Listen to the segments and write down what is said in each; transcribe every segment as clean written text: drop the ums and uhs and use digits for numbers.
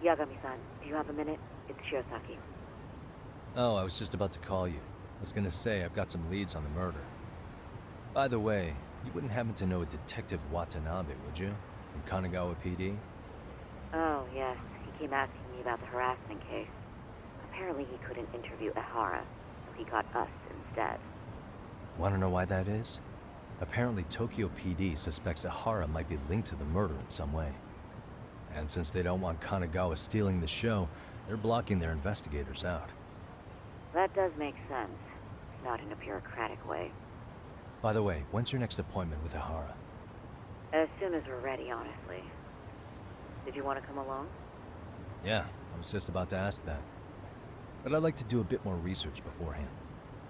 Yagami-san, do you have a minute? It's Shiosaki. Oh, I was just about to call you. I was gonna say I've got some leads on the murder. By the way, you wouldn't happen to know a Detective Watanabe, would you? From Kanagawa PD? Oh, yes. He came asking me about the harassment case. Apparently he couldn't interview Ehara, so he got us instead. Wanna know why that is? Apparently Tokyo PD suspects Ehara might be linked to the murder in some way. And since they don't want Kanagawa stealing the show, they're blocking their investigators out. That does make sense. Not in a bureaucratic way. By the way, when's your next appointment with Ehara? As soon as we're ready, honestly. Did you want to come along? Yeah, I was just about to ask that. But I'd like to do a bit more research beforehand.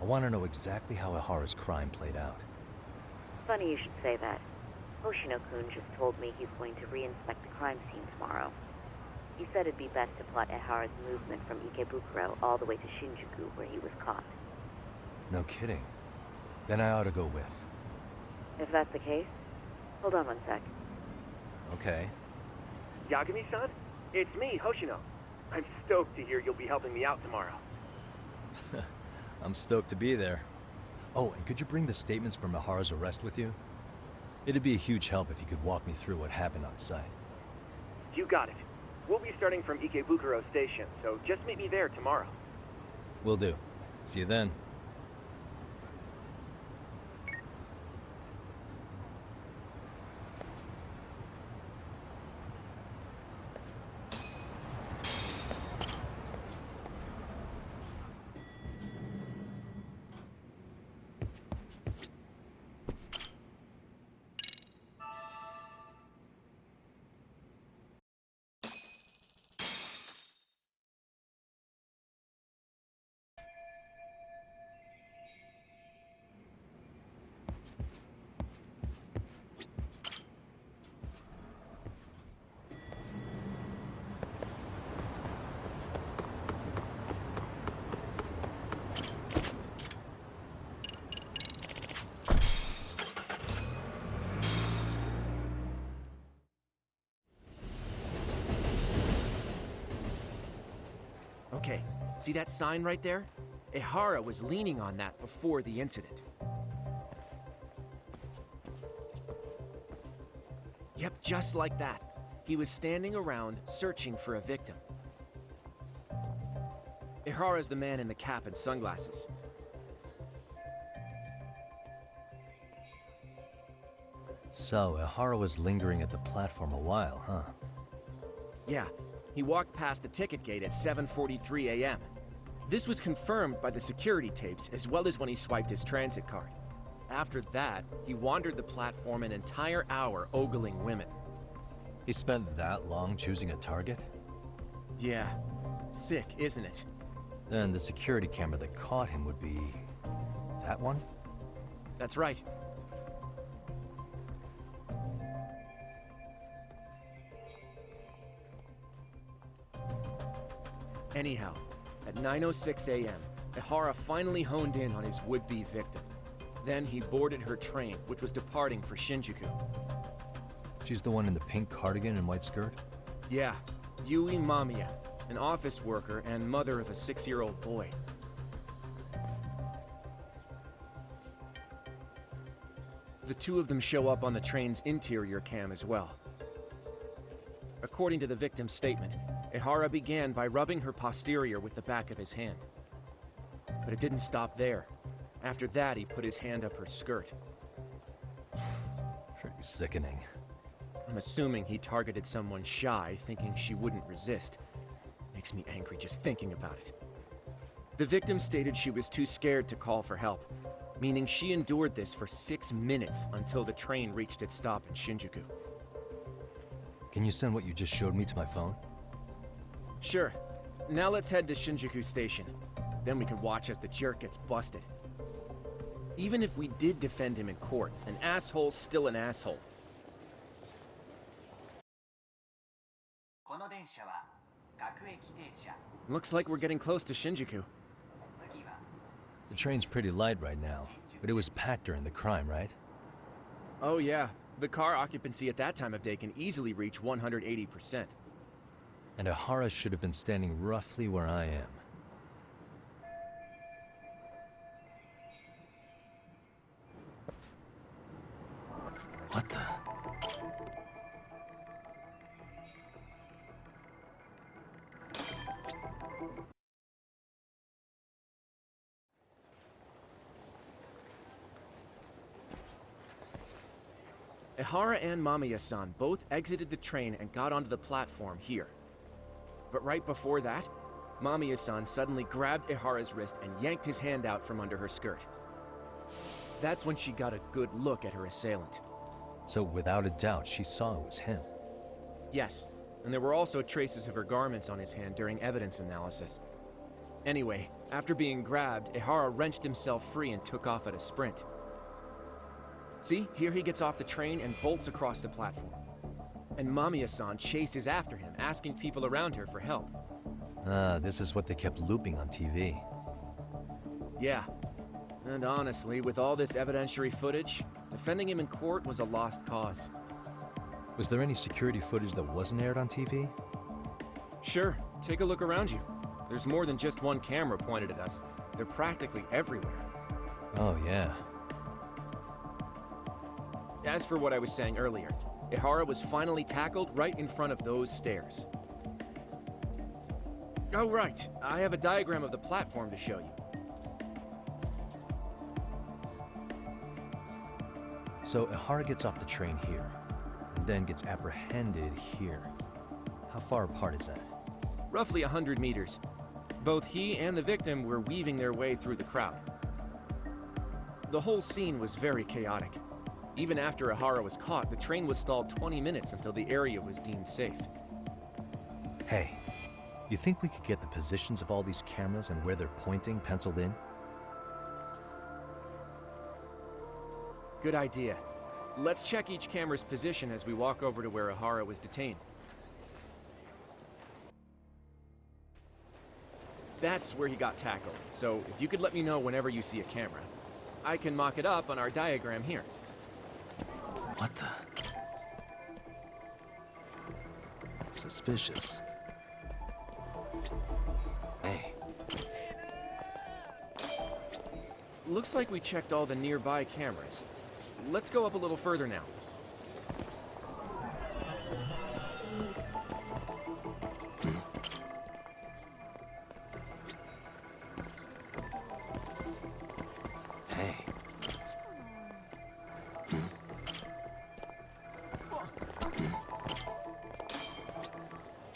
I want to know exactly how Ehara's crime played out. Funny you should say that. Hoshino-kun just told me he's going to re-inspect the crime scene tomorrow. He said it'd be best to plot Ehara's movement from Ikebukuro all the way to Shinjuku, where he was caught. No kidding. Then I ought to go with. If that's the case, hold on one sec. Okay. Yagami-san? It's me, Hoshino. I'm stoked to hear you'll be helping me out tomorrow. I'm stoked to be there. Oh, and could you bring the statements from Ehara's arrest with you? It'd be a huge help if you could walk me through what happened on site. You got it. We'll be starting from Ikebukuro Station, so just meet me there tomorrow. Will do. See you then. Okay, see that sign right there? Ehara was leaning on that before the incident. Yep, just like that. He was standing around searching for a victim. Ehara's the man in the cap and sunglasses. So, Ehara was lingering at the platform a while, huh? Yeah, he walked past the ticket gate at 7:43 a.m. This was confirmed by the security tapes as well as when he swiped his transit card. After that, he wandered the platform an entire hour ogling women. He spent that long choosing a target? Yeah, sick, isn't it? Then the security camera that caught him would be... that one? That's right. Anyhow, at 9:06 a.m., Ehara finally honed in on his would-be victim. Then he boarded her train, which was departing for Shinjuku. She's the one in the pink cardigan and white skirt? Yeah, Yui Mamiya, an office worker and mother of a 6-year-old boy. The two of them show up on the train's interior cam as well. According to the victim's statement, Ehara began by rubbing her posterior with the back of his hand. But it didn't stop there. After that, he put his hand up her skirt. Pretty sickening. I'm assuming he targeted someone shy, thinking she wouldn't resist. Makes me angry just thinking about it. The victim stated she was too scared to call for help, meaning she endured this for 6 minutes until the train reached its stop in Shinjuku. Can you send what you just showed me to my phone? Sure. Now let's head to Shinjuku Station. Then we can watch as the jerk gets busted. Even if we did defend him in court, an asshole's still an asshole. Looks like we're getting close to Shinjuku. The train's pretty light right now, but it was packed during the crime, right? Oh yeah, the car occupancy at that time of day can easily reach 180%. And Ihara should have been standing roughly where I am. What the? Ihara and Mamiya-san both exited the train and got onto the platform here. But right before that, Mamiya-san suddenly grabbed Ihara's wrist and yanked his hand out from under her skirt. That's when she got a good look at her assailant. So without a doubt, she saw it was him. Yes, and there were also traces of her garments on his hand during evidence analysis. Anyway, after being grabbed, Ihara wrenched himself free and took off at a sprint. See, here he gets off the train and bolts across the platform. And Mamiya-san chases after him, asking people around her for help. Ah, this is what they kept looping on TV. Yeah. And honestly, with all this evidentiary footage, defending him in court was a lost cause. Was there any security footage that wasn't aired on TV? Sure, take a look around you. There's more than just one camera pointed at us. They're practically everywhere. Oh, yeah. As for what I was saying earlier, Ihara was finally tackled right in front of those stairs. Oh, right. I have a diagram of the platform to show you. So Ihara gets off the train here, and then gets apprehended here. How far apart is that? Roughly 100 meters. Both he and the victim were weaving their way through the crowd. The whole scene was very chaotic. Even after Ihara was caught, the train was stalled 20 minutes until the area was deemed safe. Hey, you think we could get the positions of all these cameras and where they're pointing penciled in? Good idea. Let's check each camera's position as we walk over to where Ihara was detained. That's where he got tackled, so if you could let me know whenever you see a camera, I can mock it up on our diagram here. What the? Suspicious. Hey. Looks like we checked all the nearby cameras. Let's go up a little further now. Hey.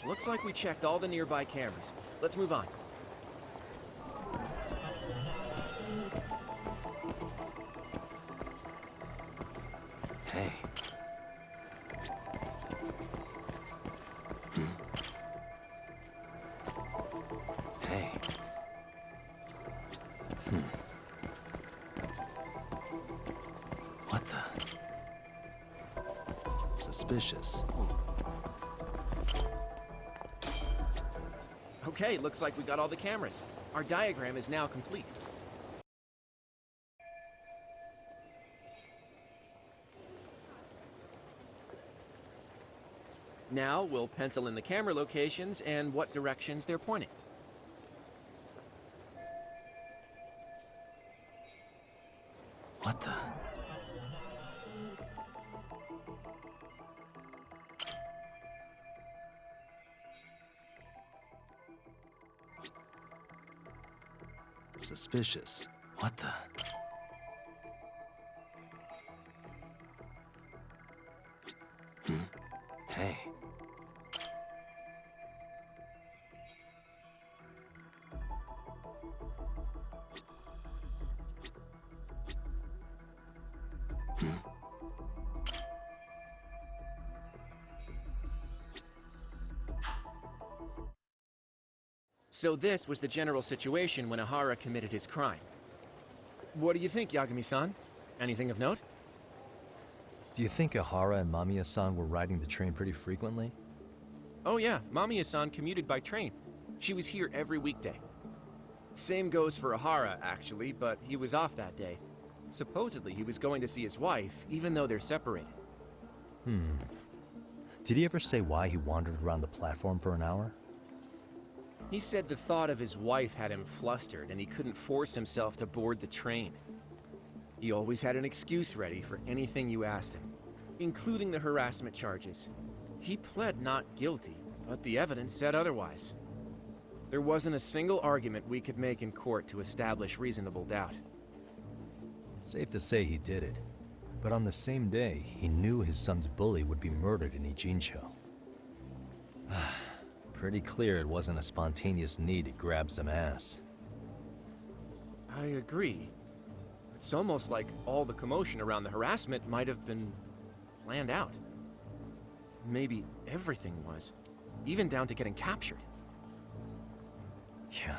Looks like we checked all the nearby cameras. Let's move on. Hey. Hey. What the? Suspicious. Okay, looks like we got all the cameras. Our diagram is now complete. Now we'll pencil in the camera locations and what directions they're pointing. What the? Suspicious. What the? Hey. So this was the general situation when Ihara committed his crime. What do you think, Yagami-san? Anything of note? Do you think Ihara and Mamiya-san were riding the train pretty frequently? Oh yeah, Mamiya-san commuted by train. She was here every weekday. Same goes for Ihara, actually, but he was off that day. Supposedly he was going to see his wife, even though they're separated. Did he ever say why he wandered around the platform for an hour? He said the thought of his wife had him flustered and he couldn't force himself to board the train. He always had an excuse ready for anything you asked him, including the harassment charges. He pled not guilty, but the evidence said otherwise. There wasn't a single argument we could make in court to establish reasonable doubt. Safe to say he did it. But on the same day, he knew his son's bully would be murdered in Ijincho. Pretty clear it wasn't a spontaneous need to grab some ass. I agree. It's almost like all the commotion around the harassment might have been planned out. Maybe everything was, even down to getting captured. Yeah.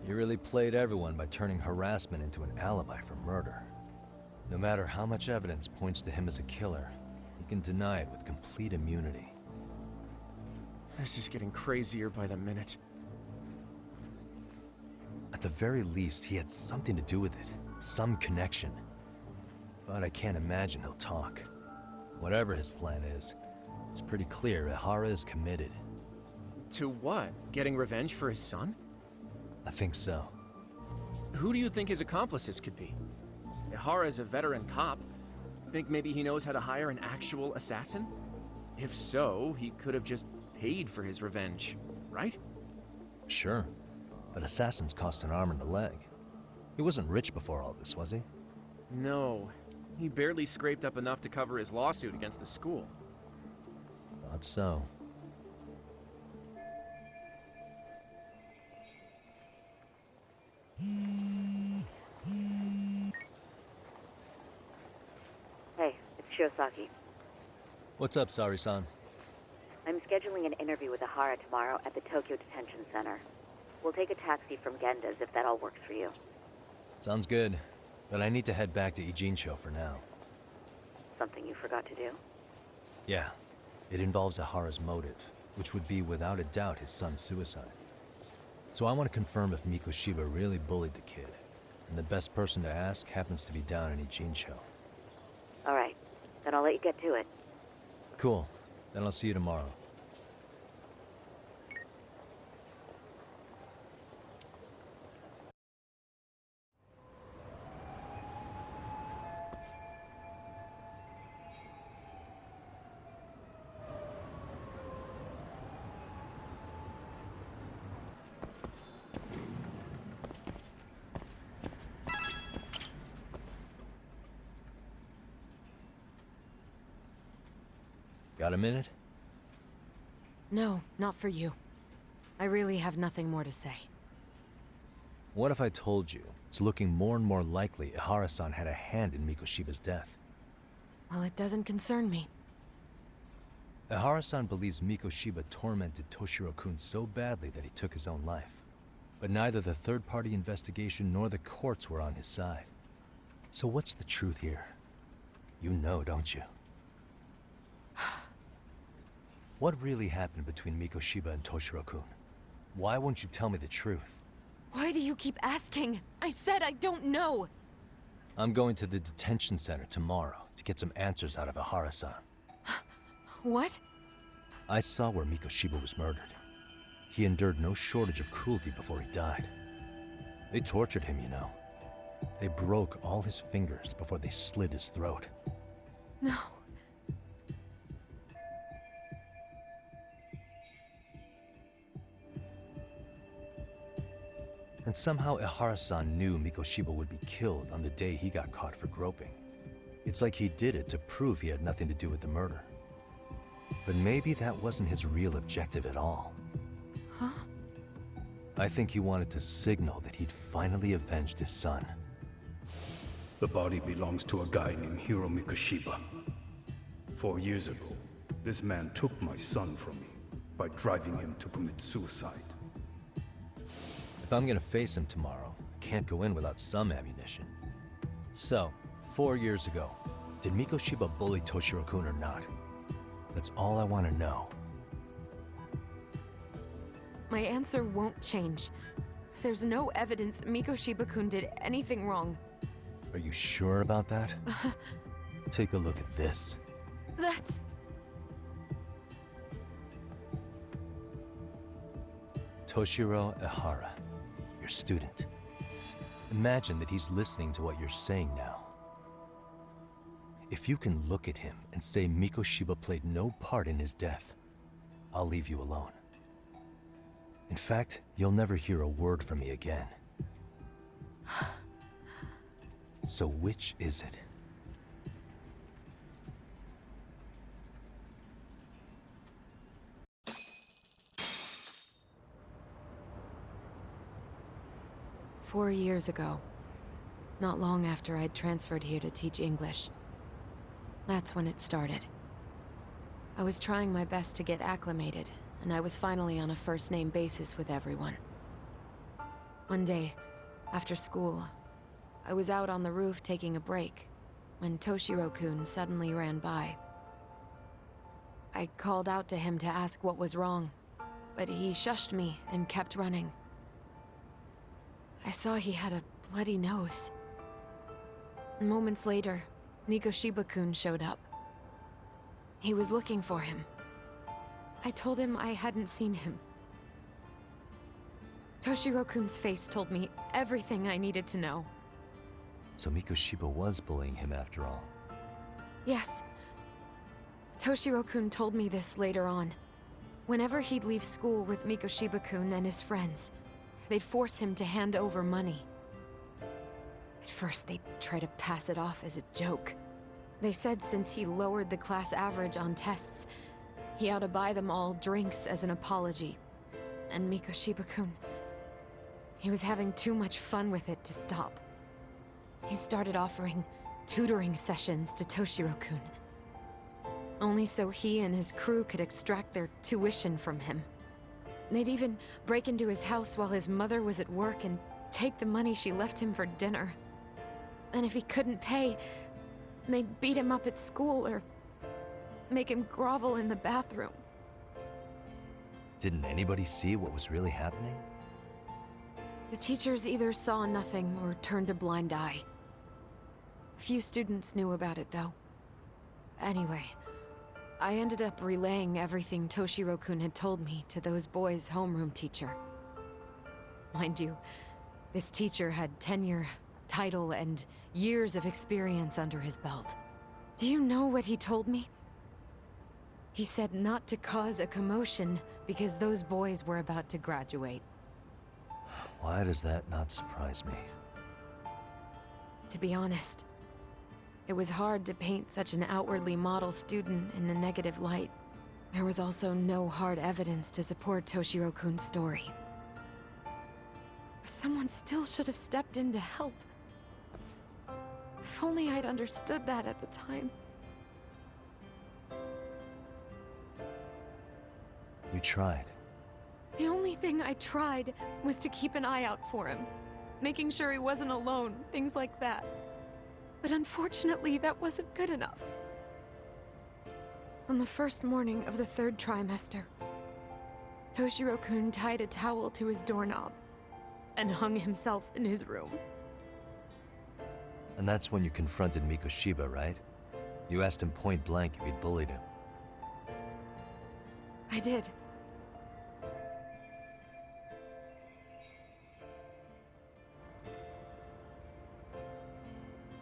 He really played everyone by turning harassment into an alibi for murder. No matter how much evidence points to him as a killer, he can deny it with complete immunity. This is getting crazier by the minute. At the very least, he had something to do with it. Some connection. But I can't imagine he'll talk. Whatever his plan is, it's pretty clear Ihara is committed. To what? Getting revenge for his son? I think so. Who do you think his accomplices could be? Ihara's a veteran cop. Think maybe he knows how to hire an actual assassin? If so, he could have just paid for his revenge, right? Sure. But assassins cost an arm and a leg. He wasn't rich before all this, was he? No. He barely scraped up enough to cover his lawsuit against the school. Thought so. Hey, it's Shiosaki. What's up, Sari-san? I'm scheduling an interview with Ihara tomorrow at the Tokyo Detention Center. We'll take a taxi from Genda's if that all works for you. Sounds good. But I need to head back to Ijincho for now. Something you forgot to do? Yeah. It involves Ihara's motive, which would be without a doubt his son's suicide. So I want to confirm if Mikoshiba really bullied the kid. And the best person to ask happens to be down in Ijincho. All right. Then I'll let you get to it. Cool. Then I'll see you tomorrow. Got a minute? No, not for you. I really have nothing more to say. What if I told you it's looking more and more likely Ihara-san had a hand in Mikoshiba's death? Well, it doesn't concern me. Ihara-san believes Mikoshiba tormented Toshiro-kun so badly that he took his own life. But neither the third-party investigation nor the courts were on his side. So what's the truth here? You know, don't you? What really happened between Mikoshiba and Toshiro-kun? Why won't you tell me the truth? Why do you keep asking? I said I don't know! I'm going to the detention center tomorrow to get some answers out of Ihara-san. What? I saw where Mikoshiba was murdered. He endured no shortage of cruelty before he died. They tortured him, you know. They broke all his fingers before they slit his throat. No. And somehow Ihara-san knew Mikoshiba would be killed on the day he got caught for groping. It's like he did it to prove he had nothing to do with the murder. But maybe that wasn't his real objective at all. Huh? I think he wanted to signal that he'd finally avenged his son. The body belongs to a guy named Hiro Mikoshiba. 4 years ago, this man took my son from me by driving him to commit suicide. If I'm gonna face him tomorrow, I can't go in without some ammunition. So, 4 years ago, did Mikoshiba bully Toshiro-kun or not? That's all I want to know. My answer won't change. There's no evidence Mikoshiba-kun did anything wrong. Are you sure about that? Take a look at this. That's... Toshiro Ehara, your student. Imagine that he's listening to what you're saying now. If you can look at him and say Mikoshiba played no part in his death, I'll leave you alone. In fact, you'll never hear a word from me again. So which is it? "4 years ago, not long after I'd transferred here to teach English. That's when it started. I was trying my best to get acclimated, and I was finally on a first-name basis with everyone. One day, after school, I was out on the roof taking a break, when Toshiro-kun suddenly ran by. I called out to him to ask what was wrong, but he shushed me and kept running. I saw he had a bloody nose. Moments later, Mikoshiba-kun showed up. He was looking for him. I told him I hadn't seen him. Toshiro-kun's face told me everything I needed to know. So Mikoshiba was bullying him after all. Yes. Toshiro-kun told me this later on. Whenever he'd leave school with Mikoshiba-kun and his friends, they'd force him to hand over money. At first, they'd try to pass it off as a joke. They said since he lowered the class average on tests, he ought to buy them all drinks as an apology. And Mikoshiba-kun, he was having too much fun with it to stop. He started offering tutoring sessions to Toshiro-kun. Only so he and his crew could extract their tuition from him. They'd even break into his house while his mother was at work and take the money she left him for dinner. And if he couldn't pay, they'd beat him up at school or make him grovel in the bathroom. Didn't anybody see what was really happening? The teachers either saw nothing or turned a blind eye. A few students knew about it, though. Anyway, I ended up relaying everything Toshiro-kun had told me to those boys' homeroom teacher. Mind you, this teacher had tenure, title, and years of experience under his belt. Do you know what he told me? He said not to cause a commotion because those boys were about to graduate. Why does that not surprise me? To be honest, it was hard to paint such an outwardly model student in a negative light. There was also no hard evidence to support Toshiro-kun's story. But someone still should have stepped in to help. If only I'd understood that at the time. You tried. The only thing I tried was to keep an eye out for him, making sure he wasn't alone, things like that. But unfortunately, that wasn't good enough. On the first morning of the 3rd trimester, Toshiro-kun tied a towel to his doorknob and hung himself in his room. And that's when you confronted Mikoshiba, right? You asked him point blank if he'd bullied him. I did.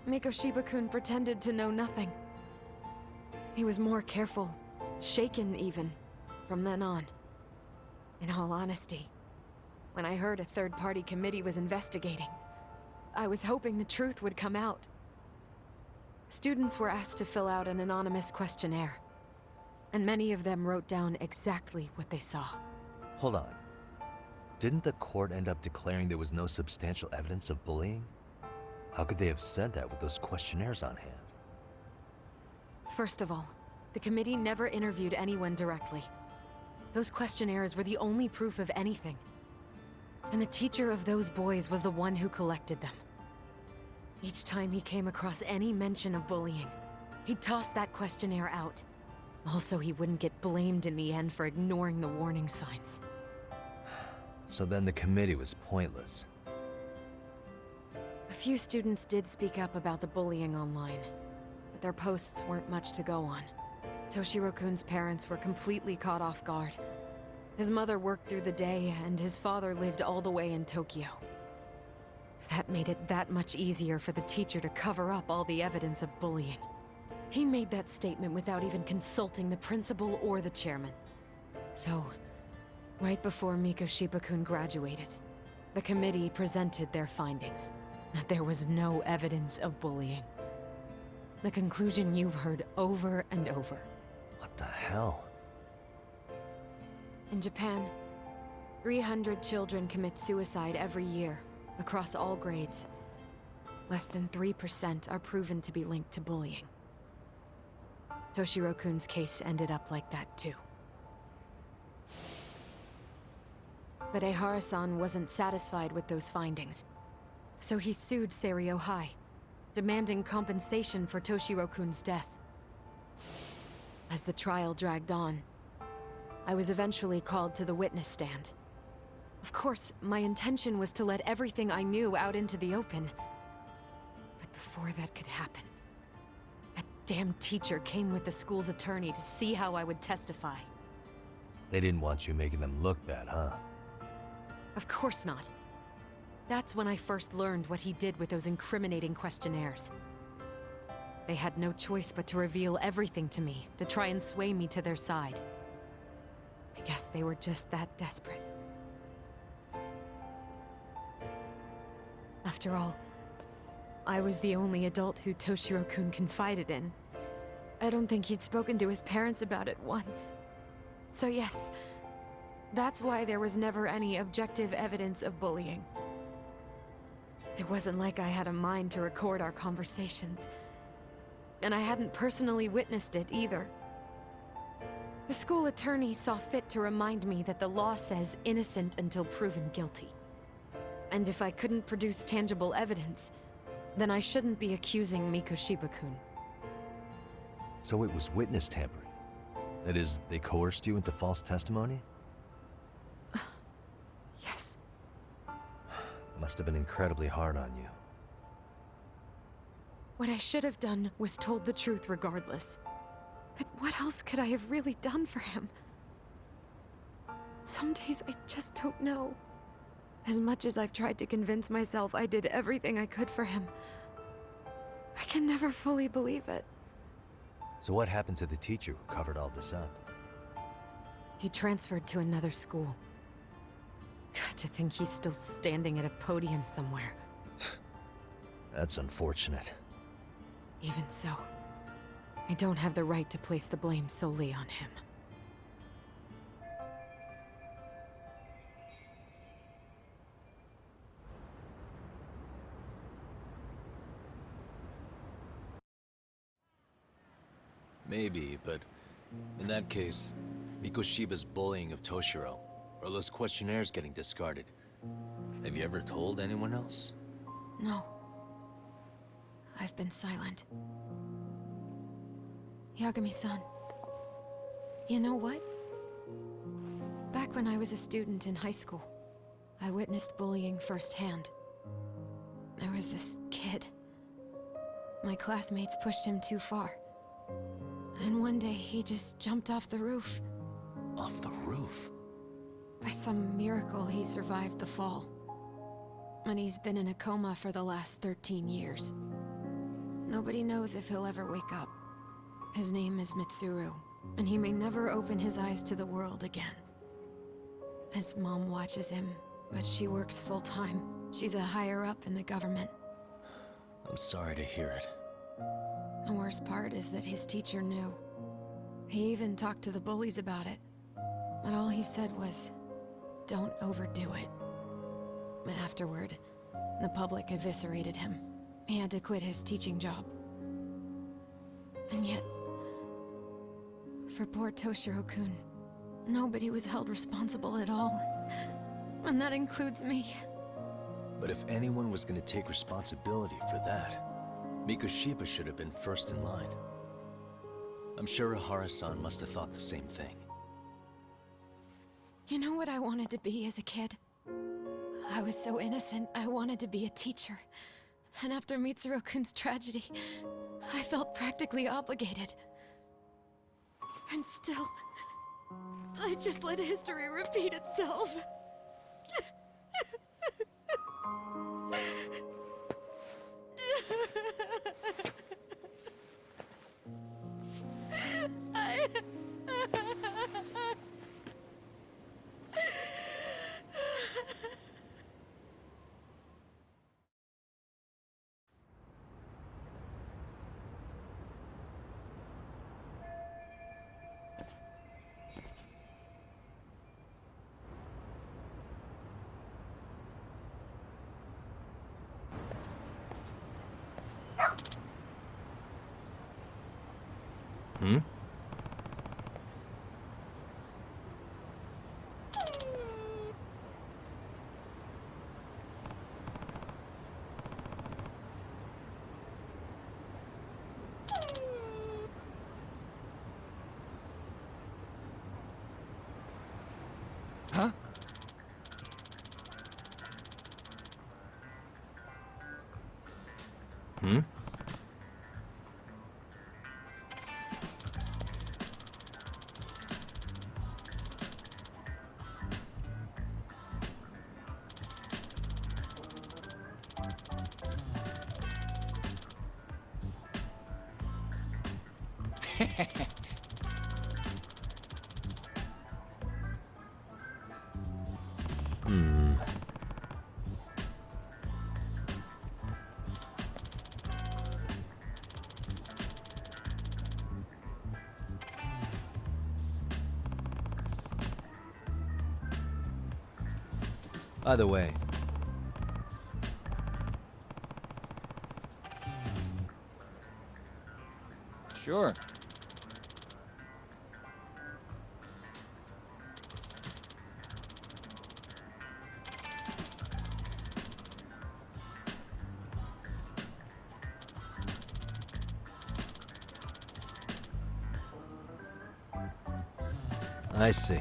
Mikoshiba-kun pretended to know nothing. He was more careful, shaken even, from then on. In all honesty, when I heard a third-party committee was investigating, I was hoping the truth would come out. Students were asked to fill out an anonymous questionnaire, and many of them wrote down exactly what they saw. Hold on. Didn't the court end up declaring there was no substantial evidence of bullying? How could they have said that with those questionnaires on hand? First of all, the committee never interviewed anyone directly. Those questionnaires were the only proof of anything. And the teacher of those boys was the one who collected them. Each time he came across any mention of bullying, he'd toss that questionnaire out. Also, he wouldn't get blamed in the end for ignoring the warning signs. So then the committee was pointless. A few students did speak up about the bullying online, but their posts weren't much to go on. Toshiro-kun's parents were completely caught off guard. His mother worked through the day, and his father lived all the way in Tokyo. That made it that much easier for the teacher to cover up all the evidence of bullying. He made that statement without even consulting the principal or the chairman. So, right before Mikoshiba-kun graduated, the committee presented their findings, that there was no evidence of bullying. The conclusion you've heard over and over. What the hell? In Japan, 300 children commit suicide every year, across all grades. Less than 3% are proven to be linked to bullying. Toshiro-kun's case ended up like that too. But Ehara-san wasn't satisfied with those findings, so he sued Seiryo High, demanding compensation for Toshiro-kun's death. As the trial dragged on, I was eventually called to the witness stand. Of course, my intention was to let everything I knew out into the open. But before that could happen, that damn teacher came with the school's attorney to see how I would testify. They didn't want you making them look bad, huh? Of course not. That's when I first learned what he did with those incriminating questionnaires. They had no choice but to reveal everything to me, to try and sway me to their side. I guess they were just that desperate. After all, I was the only adult who Toshiro-kun confided in. I don't think he'd spoken to his parents about it once. So yes, that's why there was never any objective evidence of bullying. It wasn't like I had a mind to record our conversations. And I hadn't personally witnessed it either. The school attorney saw fit to remind me that the law says innocent until proven guilty. And if I couldn't produce tangible evidence, then I shouldn't be accusing Mikoshiba-kun. So it was witness tampering. That is, they coerced you into false testimony? Yes. Must have been incredibly hard on you. What I should have done was told the truth regardless. But what else could I have really done for him? Some days I just don't know. As much as I've tried to convince myself I did everything I could for him, I can never fully believe it. So what happened to the teacher who covered all this up? He transferred to another school. God, to think he's still standing at a podium somewhere. That's unfortunate. Even so, I don't have the right to place the blame solely on him. Maybe, but in that case, Mikoshiba's bullying of Toshiro, or those questionnaires getting discarded. Have you ever told anyone else? No. I've been silent. Yagami-san. You know what? Back when I was a student in high school, I witnessed bullying firsthand. There was this kid. My classmates pushed him too far. And one day he just jumped off the roof. Off the roof? By some miracle, he survived the fall. And he's been in a coma for the last 13 years. Nobody knows if he'll ever wake up. His name is Mitsuru, and he may never open his eyes to the world again. His mom watches him, but she works full-time. She's a higher-up in the government. I'm sorry to hear it. The worst part is that his teacher knew. He even talked to the bullies about it. But all he said was, don't overdo it. But afterward, the public eviscerated him. He had to quit his teaching job. And yet, for poor Toshiro-kun, nobody was held responsible at all. And that includes me. But if anyone was going to take responsibility for that, Mikoshiba should have been first in line. I'm sure Ehara-san must have thought the same thing. You know what I wanted to be as a kid? I was so innocent, I wanted to be a teacher. And after Mitsuru-kun's tragedy, I felt practically obligated. And still, I just let history repeat itself. I... Hmm? Huh? Hmm? Hmm. By the way, Sure. I see.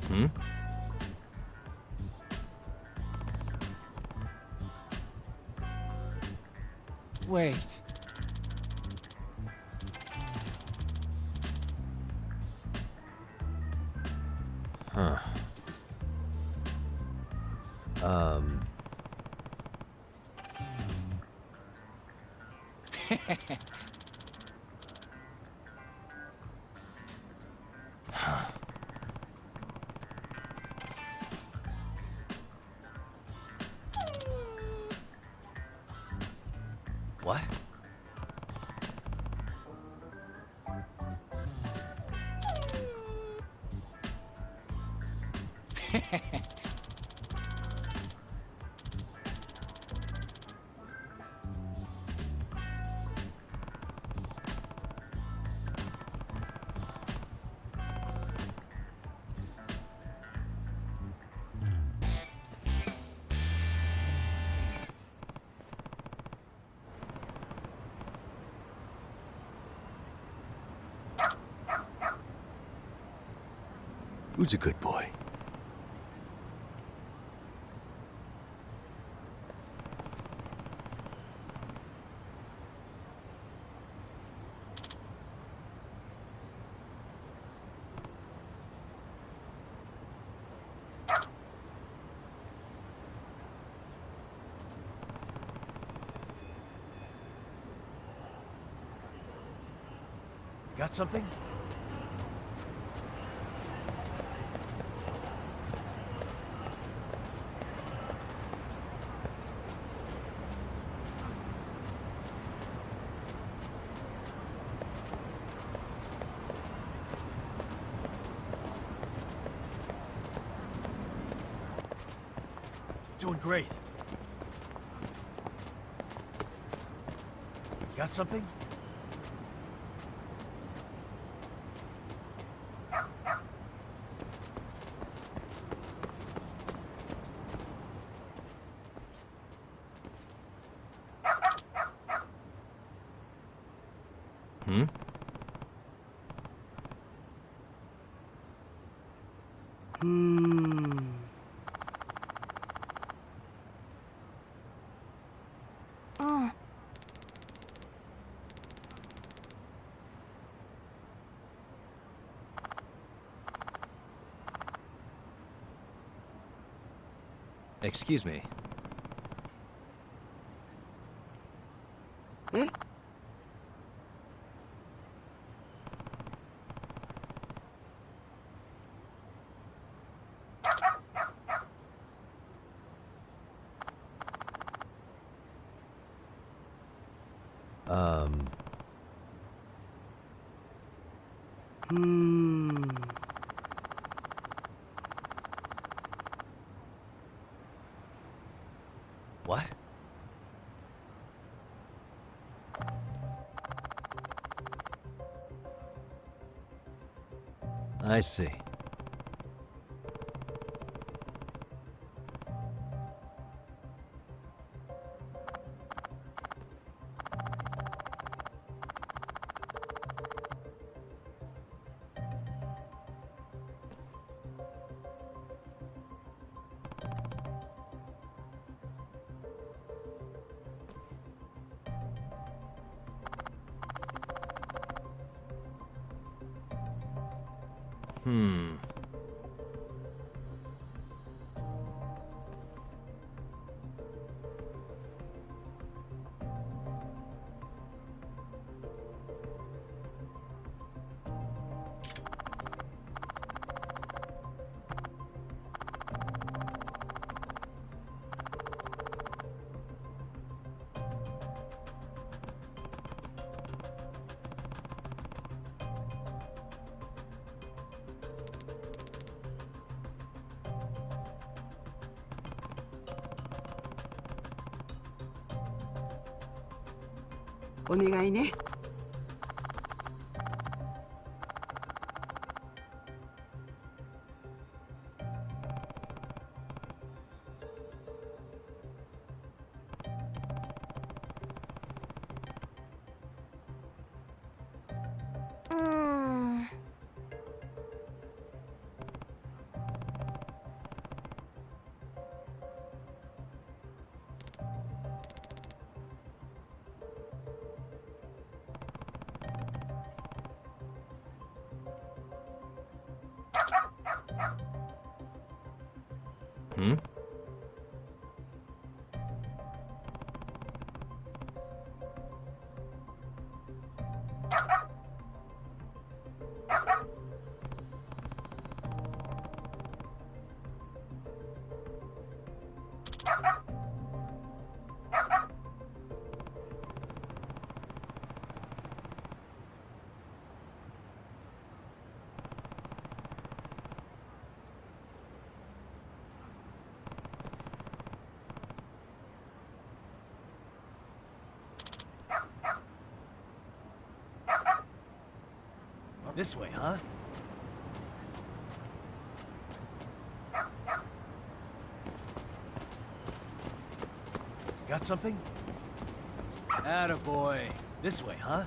Hmm? Wait. Huh. Um... What? Who's a good boy? Got something? Doing great. Got something? Hmm? Excuse me. Eh? What? I see. Hmm. 오네가이네. Hmm? This way, huh? Got something? Attaboy. This way, huh?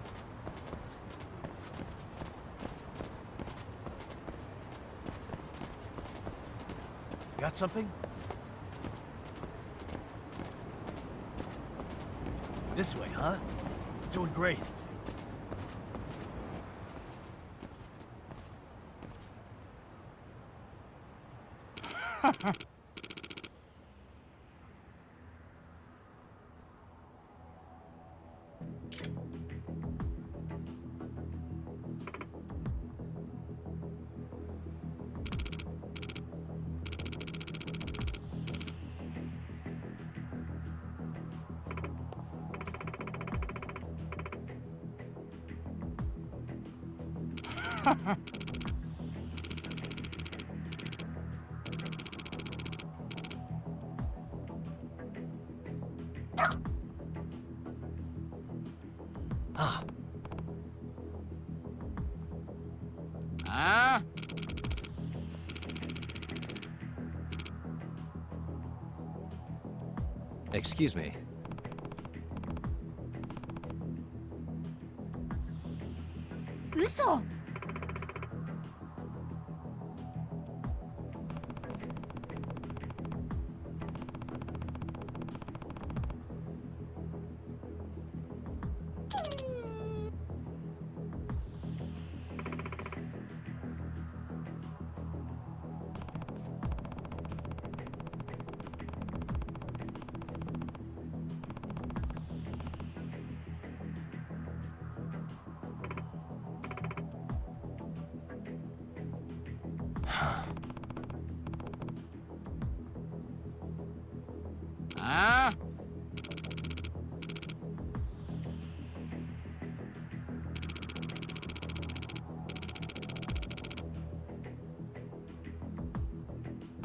Got something? This way, huh? Doing great. Ah. 아, Excuse me.嘘.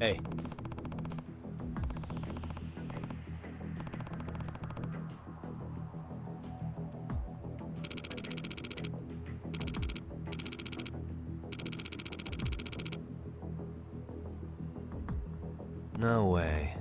Hey. No way.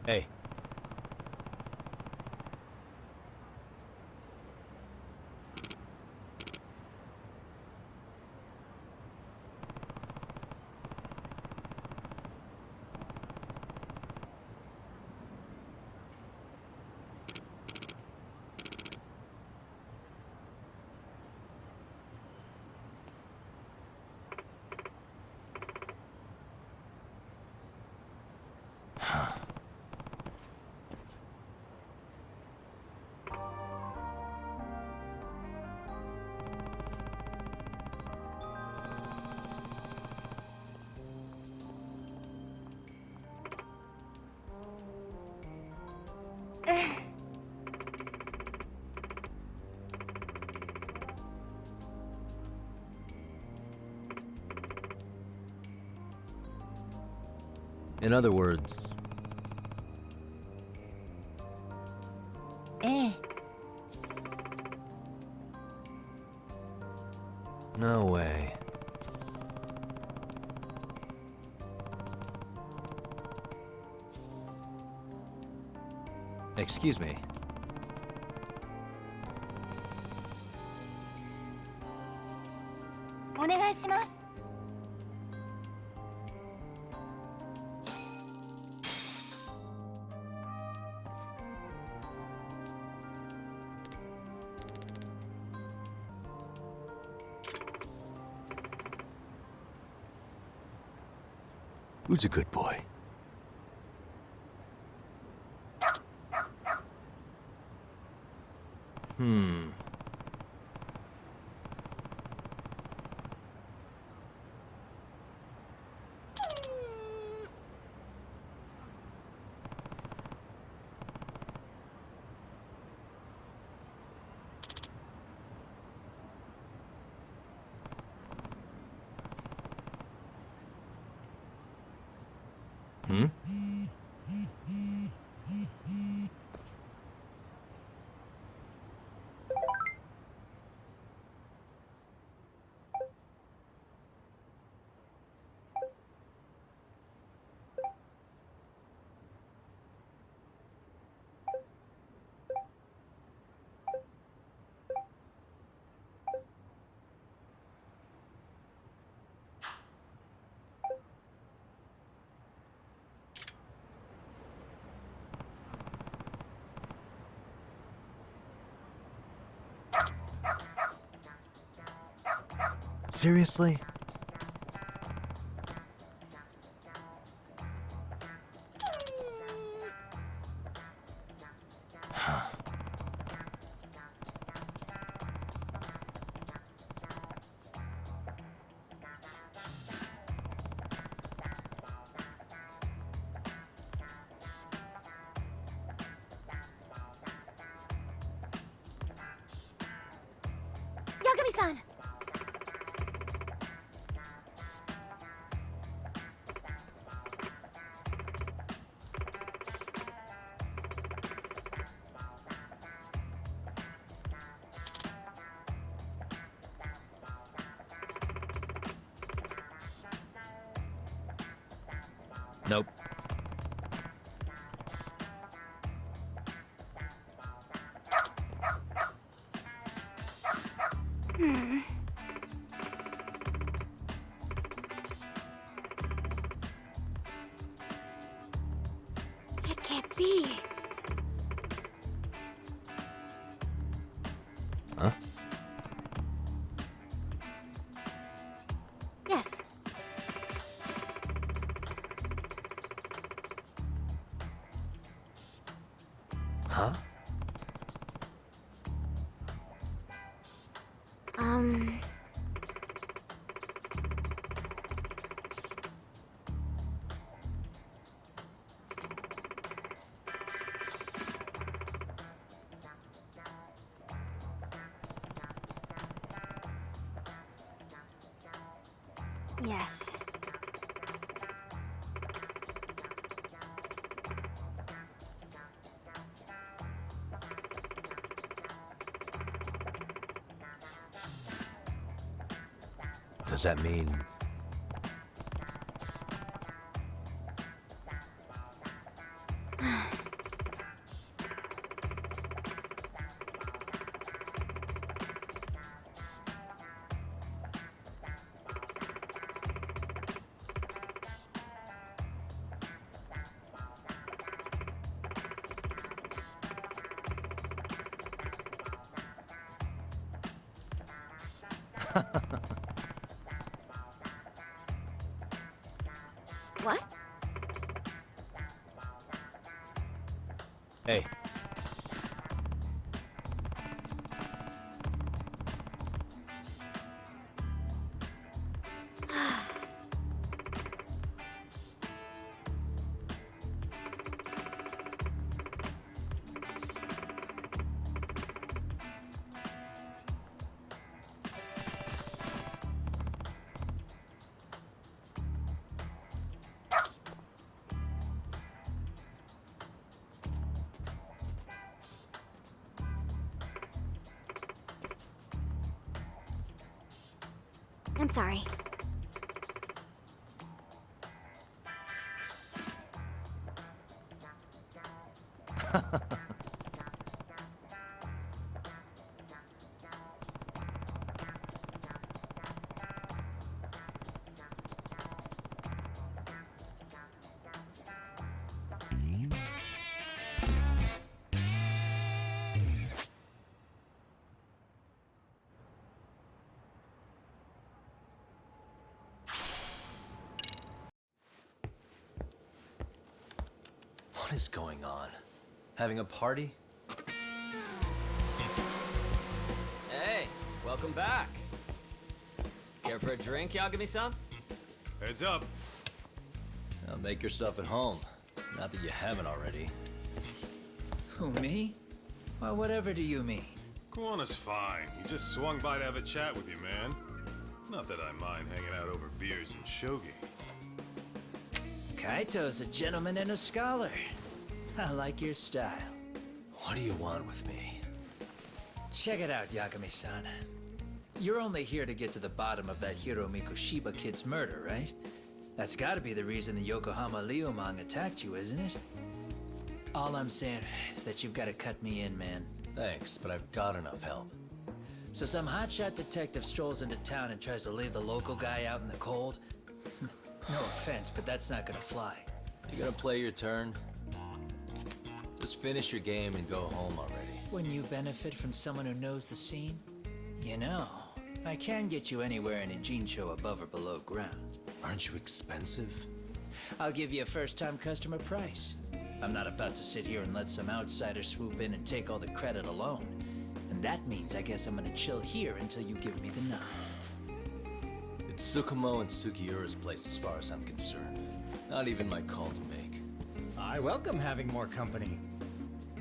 Hey. In other words, ええ no way. Excuse me. お願いします Who's a good boy? Hmm. Hmm? Seriously? Yagami-san Nope. It can't be. Huh? Yes. Huh? Yes. Does that mean... What? Hey. I'm sorry. What is going on? Having a party? Hey, welcome back. Care for a drink, Yagami-san? Heads up. Now make yourself at home. Not that you haven't already. Who, me? Well, whatever do you mean? Kuwana's fine. He just swung by to have a chat with you, man. Not that I mind hanging out over beers and shogi. Kaito's a gentleman and a scholar. I like your style. What do you want with me? Check it out, Yagami-san. You're only here to get to the bottom of that Hiro Mikoshiba kid's murder, right? That's gotta be the reason the Yokohama Liumang attacked you, isn't it? All I'm saying is that you've gotta cut me in, man. Thanks, but I've got enough help. So some hotshot detective strolls into town and tries to leave the local guy out in the cold? No offense, but that's not gonna fly. You gonna play your turn? Just finish your game and go home already. When you benefit from someone who knows the scene? You know, I can get you anywhere in a Jincho above or below ground. Aren't you expensive? I'll give you a first-time customer price. I'm not about to sit here and let some outsider swoop in and take all the credit alone. And that means I guess I'm gonna chill here until you give me the nod. It's Tsukumo and Sukiura's place as far as I'm concerned. Not even my call to make. I welcome having more company.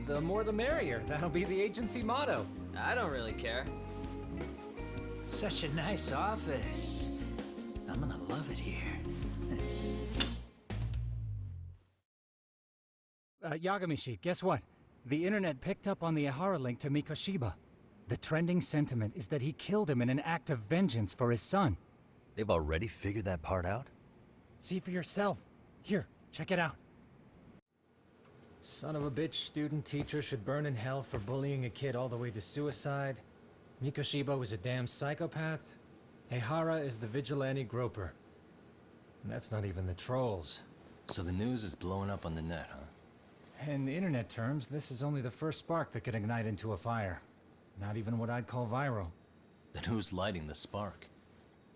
The more the merrier. That'll be the agency motto. I don't really care. Such a nice office. I'm gonna love it here. Yagami-shi, guess what? The internet picked up on the Ihara link to Mikoshiba. The trending sentiment is that he killed him in an act of vengeance for his son. They've already figured that part out? See for yourself. Here, Check it out. Son of a bitch student teacher should burn in hell for bullying a kid all the way to suicide. Mikoshiba was a damn psychopath. Ehara is the vigilante groper. And that's not even the trolls. So the news is blowing up on the net, huh? In internet terms, this is only the first spark that could ignite into a fire. Not even what I'd call viral. Then who's lighting the spark?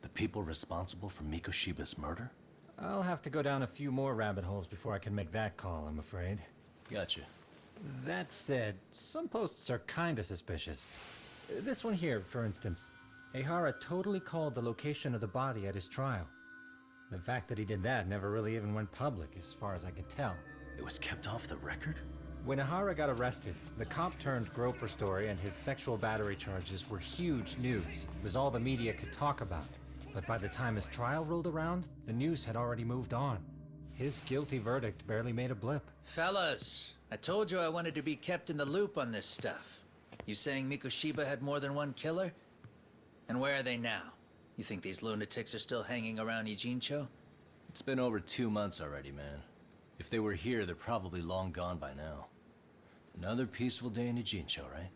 The people responsible for Mikoshiba's murder? I'll have to go down a few more rabbit holes before I can make that call, I'm afraid. Gotcha. That said, some posts are kinda suspicious. This one here, for instance. Ehara totally called the location of the body at his trial. The fact that he did that never really even went public, as far as I can tell. It was kept off the record? When Ehara got arrested, the cop-turned-groper story and his sexual battery charges were huge news. It was all the media could talk about. But by the time his trial rolled around, the news had already moved on. His guilty verdict barely made a blip. Fellas, I told you I wanted to be kept in the loop on this stuff. You saying Mikoshiba had more than one killer? And where are they now? You think these lunatics are still hanging around Ijincho? It's been over 2 months already, man. If they were here, they're probably long gone by now. Another peaceful day in Ijincho, right?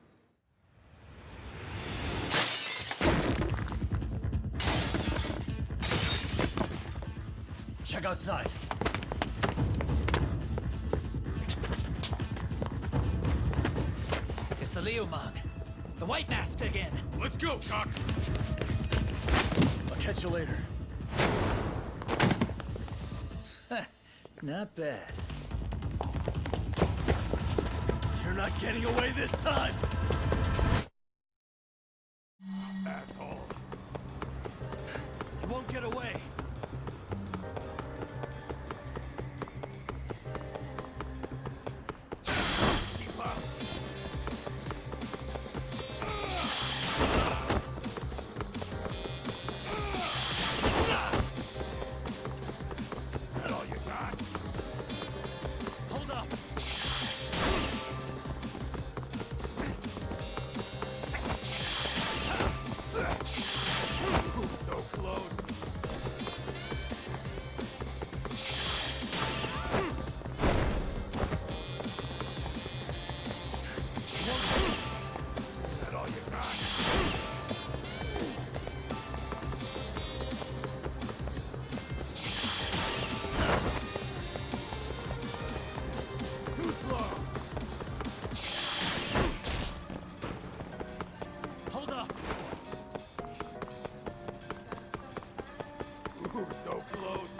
Check outside. It's the Leomon. The White Mask again. Let's go, Chuck! I'll catch you later. Not bad. You're not getting away this time! Asshole. You won't get away! Keep up! That all you got? Hold up! So close. That all you got? Too slow. Hold up! Ooh, so close.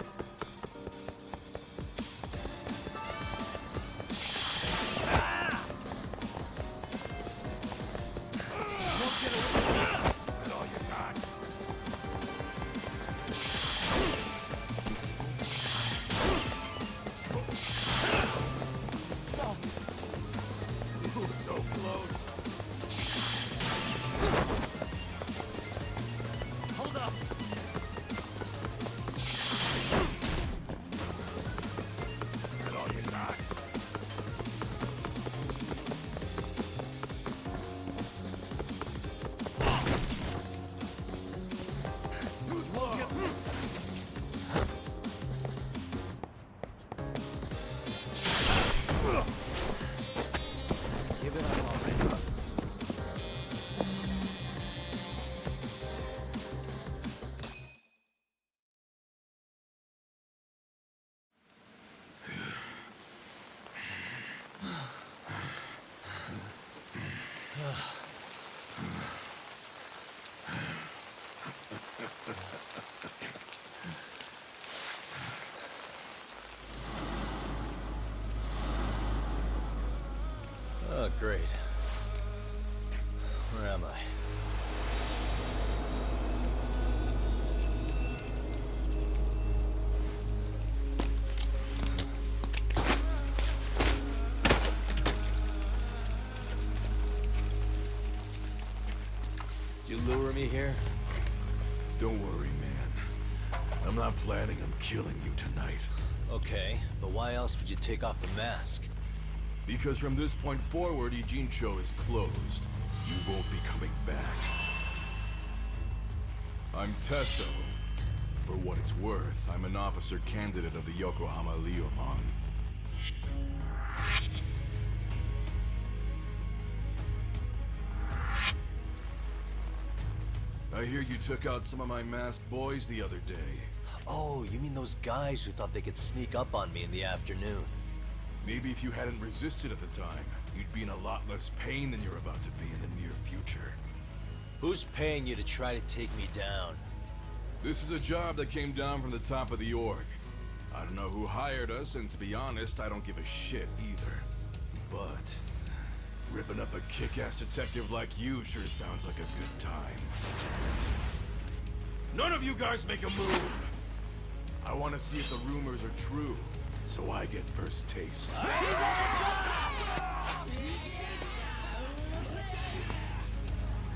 That all you got? Ooh, so close. Hold up! That all you got? Too slow. Give it up already. Oh, great. Where am I? You lure me here? Don't worry, man. I'm not planning on killing you tonight. Okay, but why else would you take off the mask? Because from this point forward, Ijincho is closed. You won't be coming back. I'm Tesso, For what it's worth, I'm an officer candidate of the Yokohama Leomon. I hear you took out some of my masked boys the other day. Oh, you mean those guys who thought they could sneak up on me in the afternoon? Maybe if you hadn't resisted at the time, you'd be in a lot less pain than you're about to be in the near future. Who's paying you to try to take me down? This is a job that came down from the top of the org. I don't know who hired us, and to be honest, I don't give a shit either. But ripping up a kick-ass detective like you sure sounds like a good time. None of you guys make a move! I want to see if the rumors are true, so I get first taste.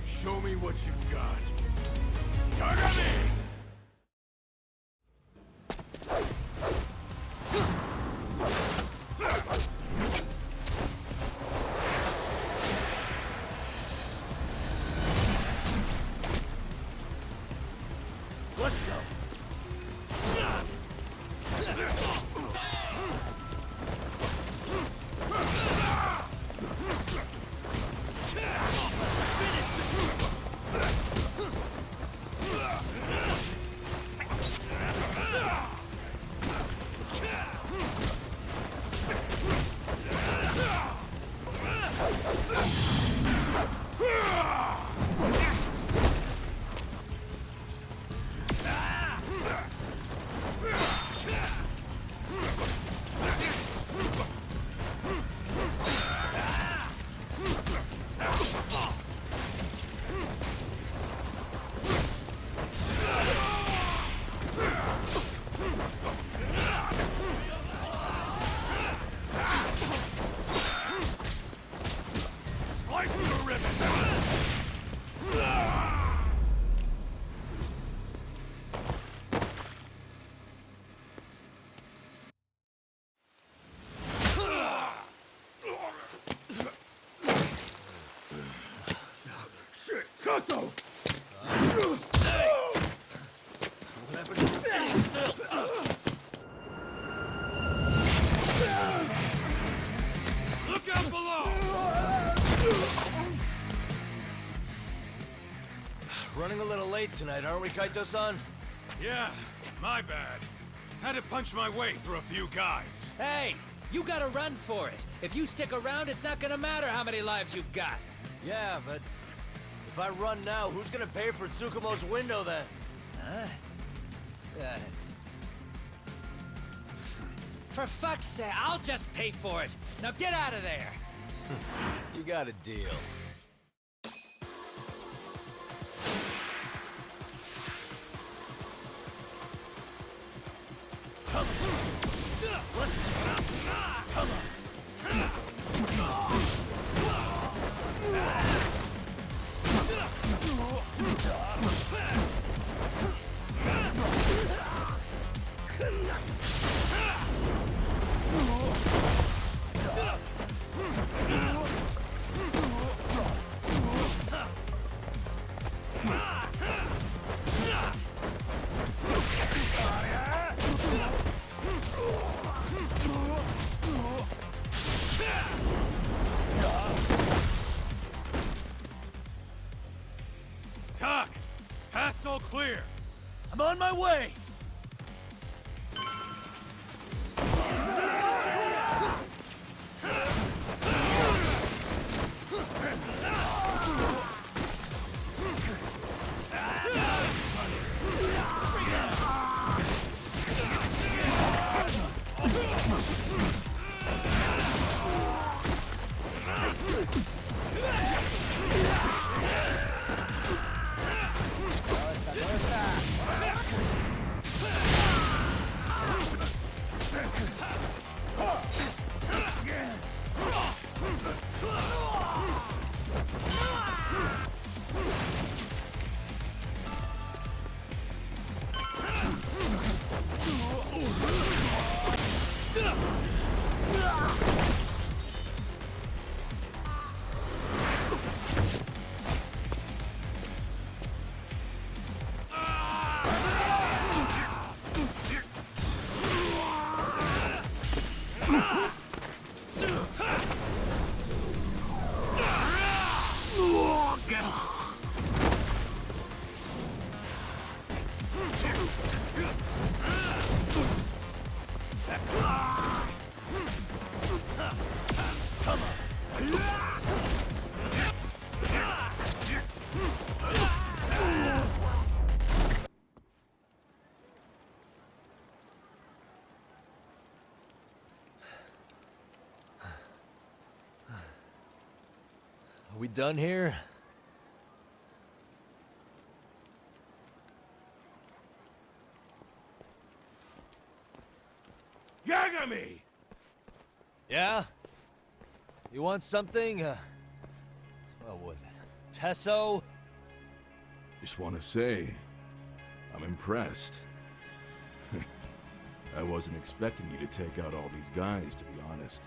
Show me what you got. Yagami! Let's go. Tesso! Look out below! Running a little late tonight, aren't we, Kaito-san? Yeah, my bad. Had to punch my way through a few guys. Hey, you gotta run for it. If you stick around, it's not gonna matter how many lives you've got. Yeah, but if I run now, who's gonna pay for Tsukumo's window then? Huh? For fuck's sake, I'll just pay for it. Now get out of there. You got a deal. Tak! Path's all clear! I'm on my way! done here? Yagami! Yeah? You want something? What was it? Tesso? Just want to say, I'm impressed. I wasn't expecting you to take out all these guys, to be honest.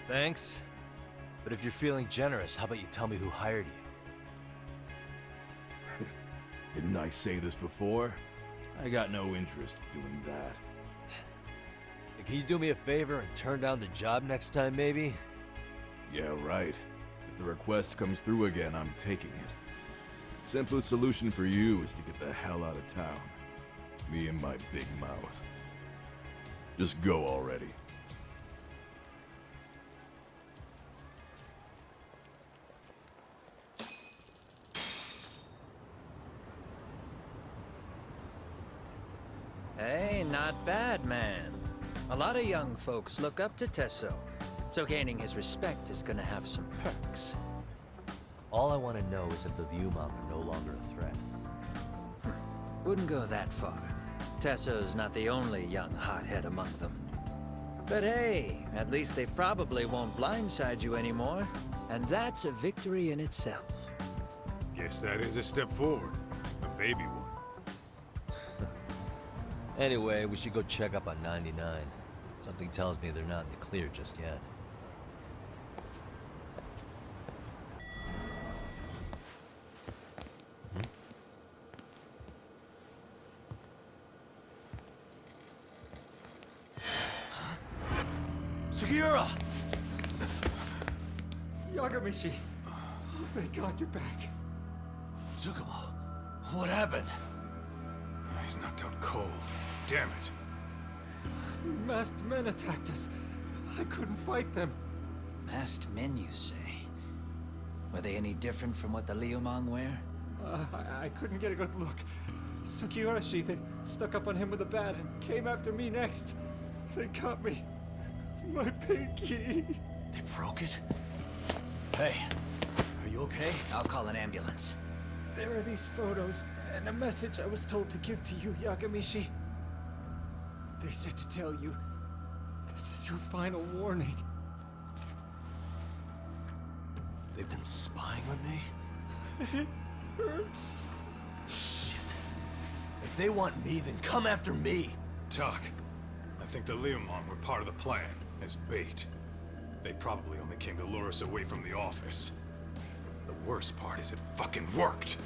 Thanks. But if you're feeling generous, how about you tell me who hired you? Didn't I say this before? I got no interest in doing that. Can you do me a favor and turn down the job next time, maybe? Yeah, right. If the request comes through again, I'm taking it. Simplest solution for you is to get the hell out of town. Me and my big mouth. Just go already. Hey, not bad, man. A lot of young folks look up to Tesso, so gaining his respect is gonna have some perks. All I want to know is if the Liumang are no longer a threat. Wouldn't go that far. Tesso's not the only young hothead among them. But hey, at least they probably won't blindside you anymore, and that's a victory in itself. Guess that is a step forward. A baby one. Anyway, we should go check up on 99. Something tells me they're not in the clear just yet. Sugiura! Yagamishi! Oh, thank God you're back. Tsukumo, what happened? He's knocked out cold. Damn it. Masked men attacked us. I couldn't fight them. Masked men, you say? Were they any different from what the Liumang wear? I couldn't get a good look. Sugiurashi, they stuck up on him with a bat and came after me next. They got me. My pinky. They broke it? Hey, are you okay? I'll call an ambulance. There are these photos and a message I was told to give to you, Yagamishi. They said to tell you, this is your final warning. They've been spying on me? It hurts. Shit. If they want me, then come after me. Tak, I think the Liumang were part of the plan, as bait. They probably only came to lure us away from the office. The worst part is it fucking worked.